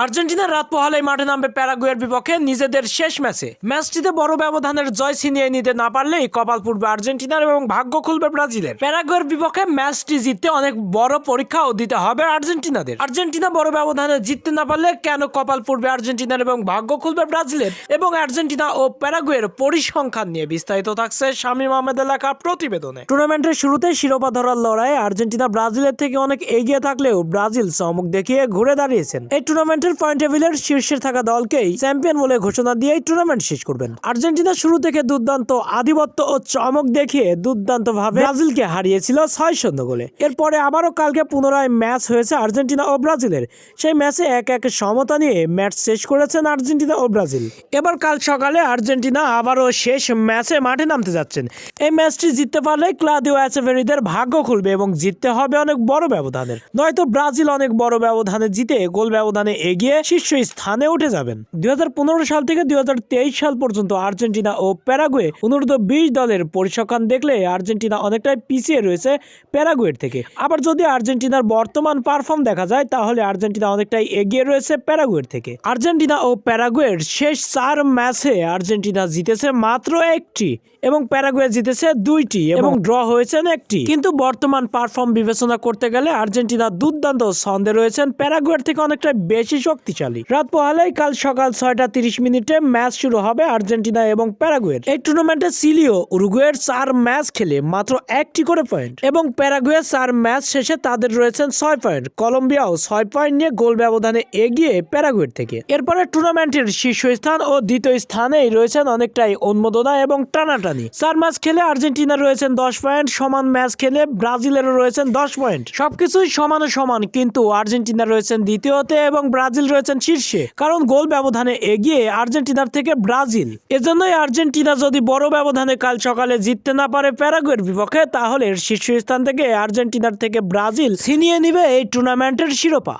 Argentina রাত পোহালেই মাঠে নামবে প্যারাগুয়ের বিপক্ষে নিজেদের শেষ ম্যাচটিতে বড় ব্যবধানের জয় ছিনিয়ে নিতে না পারলেই কপাল পুড়বে আর্জেন্টিনার এবং ভাগ্য খুলবে ব্রাজিলের। প্যারাগুয়ের বিপক্ষে ম্যাচটি জিততে অনেক বড় পরীক্ষাও দিতে হবে আর্জেন্টিনাদের। আর্জেন্টিনা বড় ব্যবধানে জিততে না পারলে কেন কপাল পুড়বে আর্জেন্টিনার এবং ভাগ্য খুলবে ব্রাজিলের, এবং আর্জেন্টিনা ও প্যারাগুয়ের পরিসংখ্যান নিয়ে বিস্তারিত থাকছে শামীম আহমেদের লেখা প্রতিবেদনে। টুর্নামেন্টের শুরুতে শিরোপা ধরার লড়াইয়ে আর্জেন্টিনা ব্রাজিলের থেকে অনেক এগিয়ে থাকলেও ব্রাজিল চমক দেখিয়ে ঘুরে দাঁড়িয়েছেন। এই টুর্নামেন্টের পয়েন্ট টেবিলের শীর্ষে থাকা দলকেই চ্যাম্পিয়ন বলে ঘোষণা দিয়ে টুর্নামেন্ট শেষ করবেন। আর্জেন্টিনা শুরু থেকে দুর্দান্ত আধিপত্য ও চমক দেখিয়ে দুর্দান্তভাবে ব্রাজিলকে হারিয়েছিল 6-0 গোলে। এরপরে আবারও কালকে পুনরায় ম্যাচ হয়েছে আর্জেন্টিনা ও ব্রাজিলের। সেই ম্যাচে 1-1 সমতা নিয়ে ম্যাচ শেষ করেছেন আর্জেন্টিনা ও ব্রাজিল। এবার কাল সকালে আর্জেন্টিনা আবারও শেষ ম্যাচে মাঠে নামতে যাচ্ছেন। এই ম্যাচটি জিততে পারলে ক্লাউদিও এচেভেরিদের ভাগ্য খুলবে এবং জিততে হবে অনেক বড় ব্যবধানের, নয়তো ব্রাজিল অনেক বড় ব্যবধানে জিতে গোল ব্যবধানে এগিয়ে শীর্ষ স্থানে উঠে যাবেন। 2015 সাল থেকে 2023 সাল পর্যন্ত আর্জেন্টিনা ও প্যারাগুয়ে অনূর্ধ্ব-20 দলের পরিসংখ্যান দেখলে আর্জেন্টিনা অনেকটাই পিছিয়ে রয়েছে প্যারাগুয়ের থেকে। আবার যদি আর্জেন্টিনার বর্তমান পারফর্ম দেখা যায় তাহলে আর্জেন্টিনা অনেকটাই এগিয়ে রয়েছে প্যারাগুয়ের থেকে। আর্জেন্টিনা ও প্যারাগুয়ের শেষ 4 ম্যাচে আর্জেন্টিনা জিতেছে মাত্র 1টি এবং প্যারাগুয়ে জিতেছে 2টি এবং ড্র হয়েছেন 1টি। কিন্তু বর্তমান পারফর্ম বিবেচনা করতে গেলে আর্জেন্টিনা দুর্দান্ত ছন্দে রয়েছেন প্যারাগুয়ের থেকে অনেকটা বেশি শক্তিশালী। রাত পোহালেই কাল সকাল 6:30 ম্যাচ শুরু হবে আর্জেন্টিনা এবং প্যারাগুয়ের। এই টুর্নামেন্টে চিলিও উরুগুয়ের 4 ম্যাচ খেলে মাত্র 1টি করে পয়েন্ট এবং প্যারাগুয়ে 4 ম্যাচ শেষে তাদের রয়েছেন 6 পয়েন্ট। কলম্বিয়াও 6 পয়েন্ট নিয়ে গোল ব্যবধানে এগিয়ে প্যারাগুয়ের থেকে। এরপরে টুর্নামেন্টের শীর্ষস্থান ও দ্বিতীয় স্থানেই রয়েছেন অনেকটাই উন্মোদনা এবং টানাটানি। 4 ম্যাচ খেলে আর্জেন্টিনা রয়েছেন 10 পয়েন্ট, সমান ম্যাচ খেলে ব্রাজিলেরও রয়েছেন 10 পয়েন্ট। সবকিছুই সমান, কিন্তু আর্জেন্টিনা রয়েছেন দ্বিতীয়তে এবং ব্রাজিল রয়েছেন শীর্ষে, কারণ গোল ব্যবধানে এগিয়ে আর্জেন্টিনার থেকে ব্রাজিল। এজন্যই আর্জেন্টিনা যদি বড় ব্যবধানে কাল সকালে জিততে না পারে প্যারাগুয়ের বিপক্ষে, তাহলে শীর্ষস্থান থেকে আর্জেন্টিনার থেকে ব্রাজিল ছিনিয়ে নিবে এই টুর্নামেন্টের শিরোপা।